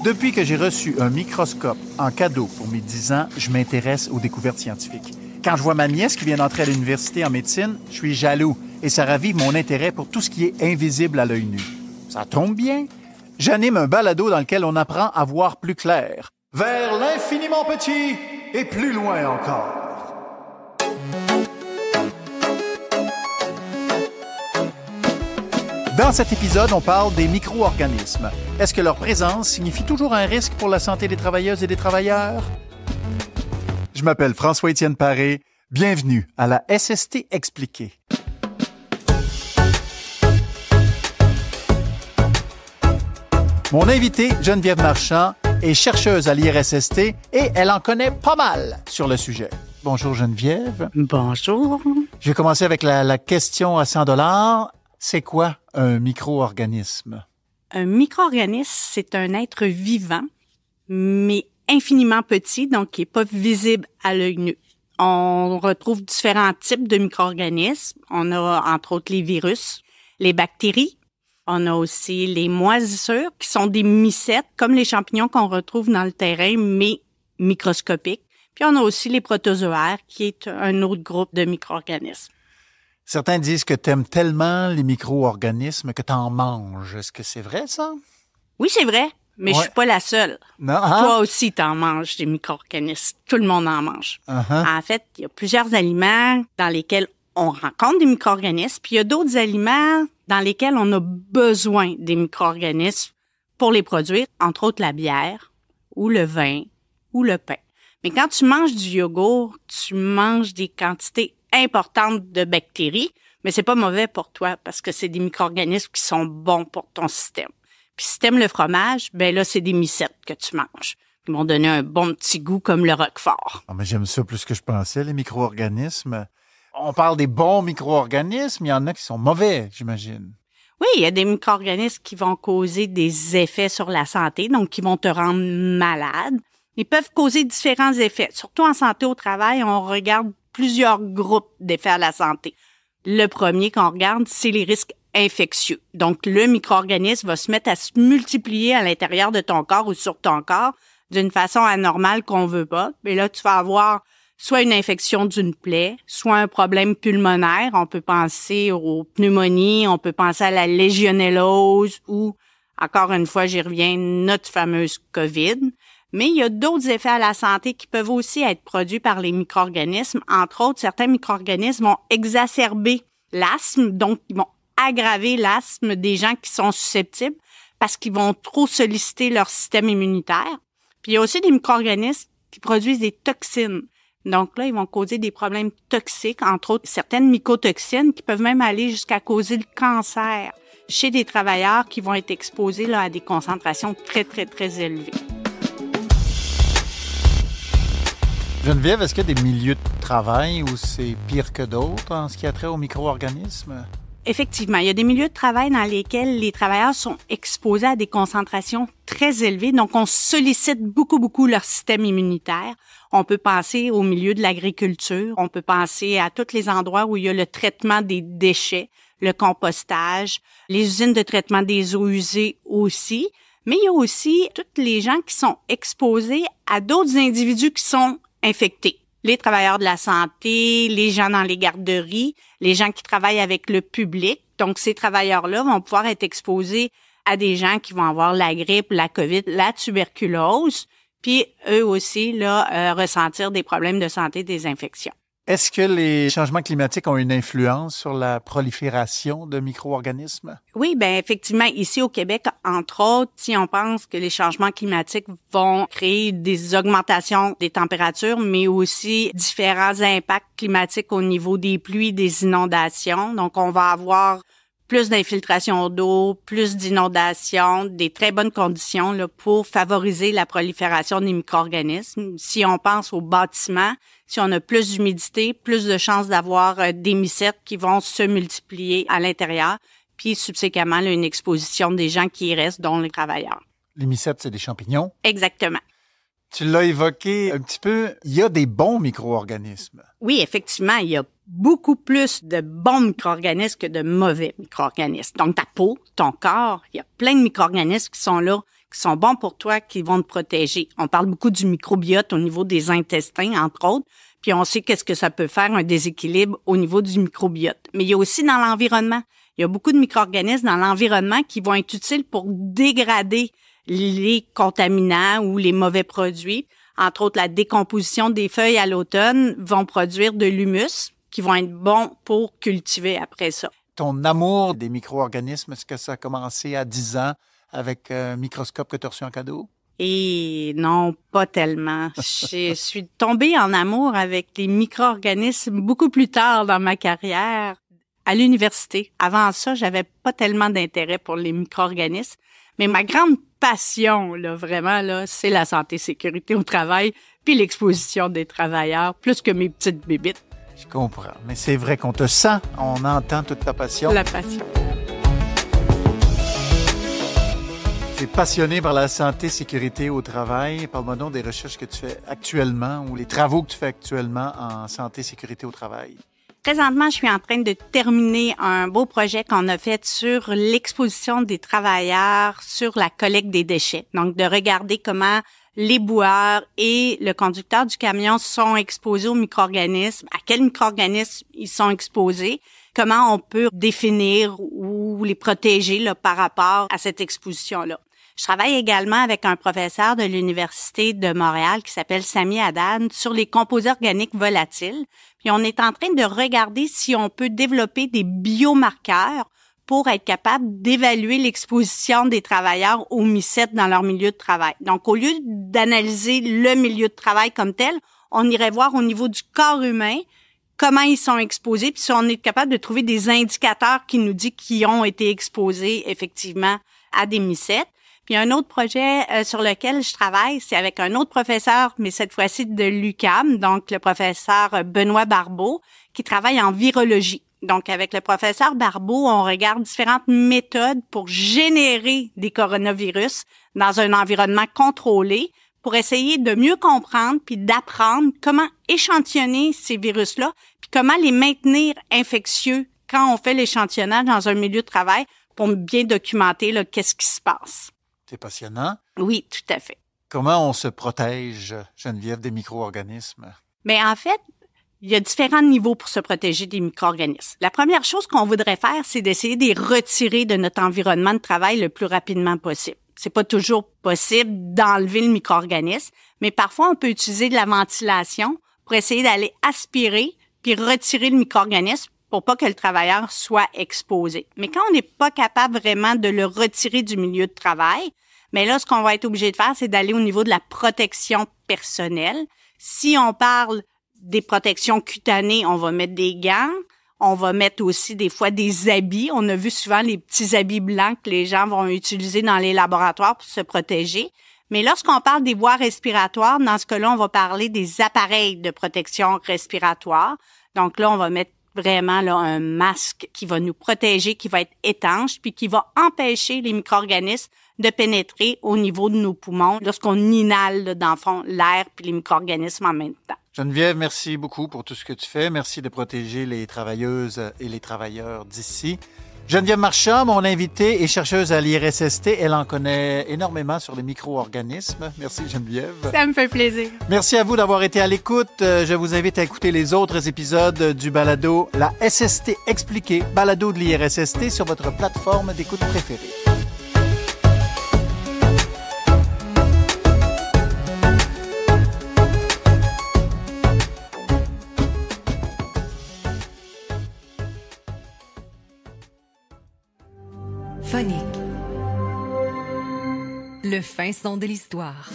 Depuis que j'ai reçu un microscope en cadeau pour mes 10 ans, je m'intéresse aux découvertes scientifiques. Quand je vois ma nièce qui vient d'entrer à l'université en médecine, je suis jaloux et ça ravive mon intérêt pour tout ce qui est invisible à l'œil nu. Ça tombe bien. J'anime un balado dans lequel on apprend à voir plus clair, vers l'infiniment petit et plus loin encore. Dans cet épisode, on parle des micro-organismes. Est-ce que leur présence signifie toujours un risque pour la santé des travailleuses et des travailleurs? Je m'appelle François-Étienne Paré. Bienvenue à la SST expliquée. Mon invitée, Geneviève Marchand, est chercheuse à l'IRSST et elle en connaît pas mal sur le sujet. Bonjour Geneviève. Bonjour. Je vais commencer avec la question à 100 $. C'est quoi un micro-organisme? Un micro-organisme, c'est un être vivant, mais infiniment petit, donc qui n'est pas visible à l'œil nu. On retrouve différents types de micro-organismes. On a entre autres les virus, les bactéries. On a aussi les moisissures, qui sont des mycètes, comme les champignons qu'on retrouve dans le terrain, mais microscopiques. Puis on a aussi les protozoaires, qui est un autre groupe de micro-organismes. Certains disent que tu aimes tellement les micro-organismes que tu en manges. Est-ce que c'est vrai, ça? Oui, c'est vrai, mais je suis pas la seule. Non, hein? Toi aussi, t'en manges des micro-organismes. Tout le monde en mange. Uh-huh. En fait, il y a plusieurs aliments dans lesquels on rencontre des micro-organismes, puis il y a d'autres aliments dans lesquels on a besoin des micro-organismes pour les produire, entre autres la bière, ou le vin, ou le pain. Mais quand tu manges du yogourt, tu manges des quantités importantes de bactéries, mais c'est pas mauvais pour toi parce que c'est des micro-organismes qui sont bons pour ton système. Puis si t'aimes le fromage, ben là, c'est des mycètes que tu manges. Ils vont donner un bon petit goût comme le roquefort. Oh, mais j'aime ça plus que je pensais, les micro-organismes. On parle des bons micro-organismes, il y en a qui sont mauvais, j'imagine. Oui, il y a des micro-organismes qui vont causer des effets sur la santé, donc qui vont te rendre malade. Ils peuvent causer différents effets. Surtout en santé au travail, on regarde plusieurs groupes d'effets à la santé. Le premier qu'on regarde, c'est les risques infectieux. Donc, le micro-organisme va se mettre à se multiplier à l'intérieur de ton corps ou sur ton corps d'une façon anormale qu'on veut pas. Et là, tu vas avoir soit une infection d'une plaie, soit un problème pulmonaire. On peut penser aux pneumonies, on peut penser à la légionellose ou, encore une fois, j'y reviens, notre fameuse COVID. Mais il y a d'autres effets à la santé qui peuvent aussi être produits par les micro-organismes. Entre autres, certains micro-organismes vont exacerber l'asthme, donc ils vont aggraver l'asthme des gens qui sont susceptibles parce qu'ils vont trop solliciter leur système immunitaire. Puis il y a aussi des micro-organismes qui produisent des toxines. Donc là, ils vont causer des problèmes toxiques, entre autres certaines mycotoxines qui peuvent même aller jusqu'à causer le cancer chez des travailleurs qui vont être exposés là, à des concentrations très, très, très élevées. Geneviève, est-ce qu'il y a des milieux de travail où c'est pire que d'autres en ce qui a trait aux micro-organismes? Effectivement, il y a des milieux de travail dans lesquels les travailleurs sont exposés à des concentrations très élevées. Donc, on sollicite beaucoup leur système immunitaire. On peut penser au milieu de l'agriculture. On peut penser à tous les endroits où il y a le traitement des déchets, le compostage, les usines de traitement des eaux usées aussi. Mais il y a aussi toutes les gens qui sont exposés à d'autres individus qui sont infectés. Les travailleurs de la santé, les gens dans les garderies, les gens qui travaillent avec le public. Donc, ces travailleurs-là vont pouvoir être exposés à des gens qui vont avoir la grippe, la COVID, la tuberculose, puis eux aussi, là, ressentir des problèmes de santé, des infections. Est-ce que les changements climatiques ont une influence sur la prolifération de micro-organismes? Oui, ben effectivement, ici au Québec, entre autres, si on pense que les changements climatiques vont créer des augmentations des températures, mais aussi différents impacts climatiques au niveau des pluies, des inondations. Donc, on va avoir plus d'infiltration d'eau, plus d'inondations, des très bonnes conditions là, pour favoriser la prolifération des micro-organismes. Si on pense aux bâtiments, si on a plus d'humidité, plus de chances d'avoir des mycètes qui vont se multiplier à l'intérieur, puis subséquemment là, une exposition des gens qui y restent, dont les travailleurs. Les mycètes, c'est des champignons? Exactement. Tu l'as évoqué un petit peu, il y a des bons micro-organismes. Oui, effectivement, il y a beaucoup plus de bons micro-organismes que de mauvais micro-organismes. Donc, ta peau, ton corps, il y a plein de micro-organismes qui sont là, qui sont bons pour toi, qui vont te protéger. On parle beaucoup du microbiote au niveau des intestins, entre autres, puis on sait qu'est-ce que ça peut faire, un déséquilibre au niveau du microbiote. Mais il y a aussi dans l'environnement. Il y a beaucoup de micro-organismes dans l'environnement qui vont être utiles pour dégrader les contaminants ou les mauvais produits. Entre autres, la décomposition des feuilles à l'automne vont produire de l'humus qui vont être bons pour cultiver après ça. Ton amour des micro-organismes, est-ce que ça a commencé à 10 ans avec un microscope que tu as reçu en cadeau? Et non, pas tellement. Je suis tombée en amour avec les micro-organismes beaucoup plus tard dans ma carrière à l'université. Avant ça, j'avais pas tellement d'intérêt pour les micro-organismes, mais ma grande passion, là, vraiment, là, c'est la santé-sécurité au travail puis l'exposition des travailleurs, plus que mes petites bébites. Je comprends, mais c'est vrai qu'on te sent, on entend toute ta passion. La passion. Tu es passionné par la santé-sécurité au travail. Parle-moi donc des recherches que tu fais actuellement ou les travaux que tu fais actuellement en santé-sécurité au travail. Présentement, je suis en train de terminer un beau projet qu'on a fait sur l'exposition des travailleurs sur la collecte des déchets. Donc, de regarder comment les boueurs et le conducteur du camion sont exposés aux micro-organismes, à quels micro-organismes ils sont exposés, comment on peut définir ou les protéger là, par rapport à cette exposition-là. Je travaille également avec un professeur de l'Université de Montréal qui s'appelle Sami Haddad sur les composés organiques volatiles. Puis on est en train de regarder si on peut développer des biomarqueurs pour être capable d'évaluer l'exposition des travailleurs aux mycètes dans leur milieu de travail. Donc, au lieu d'analyser le milieu de travail comme tel, on irait voir au niveau du corps humain comment ils sont exposés, puis si on est capable de trouver des indicateurs qui nous disent qu'ils ont été exposés effectivement à des mycètes. Puis un autre projet sur lequel je travaille, c'est avec un autre professeur, mais cette fois-ci de l'UQAM, donc le professeur Benoît Barbeau, qui travaille en virologie. Donc, avec le professeur Barbeau, on regarde différentes méthodes pour générer des coronavirus dans un environnement contrôlé pour essayer de mieux comprendre puis d'apprendre comment échantillonner ces virus-là puis comment les maintenir infectieux quand on fait l'échantillonnage dans un milieu de travail pour bien documenter là, qu'est-ce qui se passe. C'est passionnant. Oui, tout à fait. Comment on se protège, Geneviève, des micro-organismes? Bien, en fait, il y a différents niveaux pour se protéger des micro-organismes. La première chose qu'on voudrait faire, c'est d'essayer de les retirer de notre environnement de travail le plus rapidement possible. C'est pas toujours possible d'enlever le micro-organisme, mais parfois on peut utiliser de la ventilation pour essayer d'aller aspirer puis retirer le micro-organisme pour pas que le travailleur soit exposé. Mais quand on n'est pas capable vraiment de le retirer du milieu de travail, mais là, ce qu'on va être obligé de faire, c'est d'aller au niveau de la protection personnelle. Si on parle des protections cutanées, on va mettre des gants. On va mettre aussi des fois des habits. On a vu souvent les petits habits blancs que les gens vont utiliser dans les laboratoires pour se protéger. Mais lorsqu'on parle des voies respiratoires, dans ce cas-là, on va parler des appareils de protection respiratoire. Donc là, on va mettre vraiment là un masque qui va nous protéger, qui va être étanche, puis qui va empêcher les micro-organismes de pénétrer au niveau de nos poumons lorsqu'on inhale, là, dans le fond, l'air puis les micro-organismes en même temps. Geneviève, merci beaucoup pour tout ce que tu fais. Merci de protéger les travailleuses et les travailleurs d'ici. Geneviève Marchand, mon invitée, est chercheuse à l'IRSST. Elle en connaît énormément sur les micro-organismes. Merci, Geneviève. Ça me fait plaisir. Merci à vous d'avoir été à l'écoute. Je vous invite à écouter les autres épisodes du balado La SST expliquée, balado de l'IRSST sur votre plateforme d'écoute préférée. Phonique. Le fin son de l'histoire.